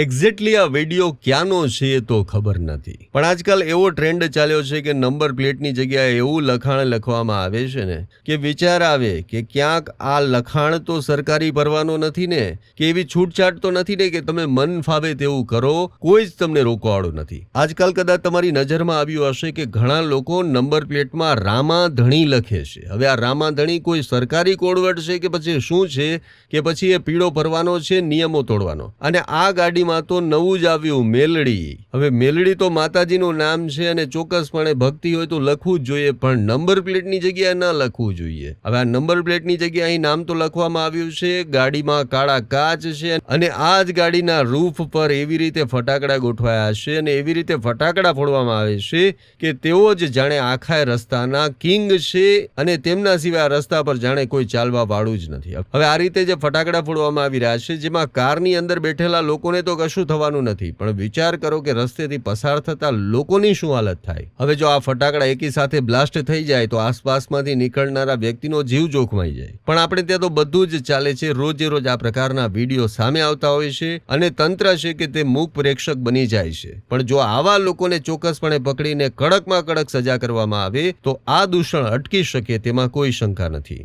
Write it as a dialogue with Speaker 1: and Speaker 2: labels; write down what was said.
Speaker 1: Exactly આ video ક્યાંનો છે એ તો ખબર નથી, પણ આજકાલ એવો ટ્રેન્ડ ચાલ્યો છે કે નંબર પ્લેટની જગ્યાએ એવું લખાણ લખવામાં આવે છે ને કે વિચાર આવે કે ક્યાંક આ લખાણ તો સરકારી પરવાનો નથી ને, કે એવી છૂટછાટ તો નથી ને કે તમે મન ફાવે તેવું કરો, કોઈ જ તમને રોકવાવાળું નથી. આજકાલ કદાચ તમારી નજરમાં આવ્યું હશે કે ઘણા લોકો નંબર પ્લેટમાં રામાધણી લખે છે. હવે આ રામાધણી કોઈ સરકારી કોડવર્ડ છે કે પછી શું છે, કે પછી એ પીળો પરવાનો છે નિયમો તોડવાનો. અને આ ગાડી માં તો નવું જ આવ્યું મેલડી. હવે મેલડી તો માતાજીનું નામ છે અને ચોક્કસપણે ભક્તિ હોય તો લખવું જ જોઈએ, પણ નંબર પ્લેટની જગ્યાએ ન લખવું જોઈએ. હવે આ નંબર પ્લેટની જગ્યાએ અહીં નામ તો લખવામાં આવ્યું છે, ગાડીમાં કાળા કાચ છે અને આ જ ગાડીના રૂફ પર એવી રીતે ફટાકડા ગોઠવાયા છે અને એવી રીતે ફટાકડા ફોડવામાં આવે છે કે તેઓ જ જાણે આખા રસ્તાના કિંગ છે અને તેમના સિવાય આ રસ્તા પર જાણે કોઈ ચાલવા વાળું જ નથી. હવે આ રીતે જે ફટાકડા ફોડવામાં આવી રહ્યા છે, જેમાં કારની અંદર બેઠેલા લોકોને તો કશું થવાનું નથી, પણ વિચાર કરો કે રસ્તેથી પસાર થતા લોકોની શું હાલત થાય. હવે જો આ ફટાકડા એકી સાથે બ્લાસ્ટ થઈ જાય તો આસપાસમાંથી નીકળનારા વ્યક્તિનો જીવ જોખમાઈ જાય. પણ આપણે ત્યાં તો બધું જ ચાલે છે. રોજે રોજ આ પ્રકારના વિડીયો સામે આવતા હોય છે અને તંત્ર છે કે તે મૂક પ્રેક્ષક બની જાય છે. પણ જો આવા લોકોને ચોક્કસપણે પકડીને કડકમાં કડક સજા કરવામાં આવે તો આ દૂષણ અટકી શકે તેમાં કોઈ શંકા નથી.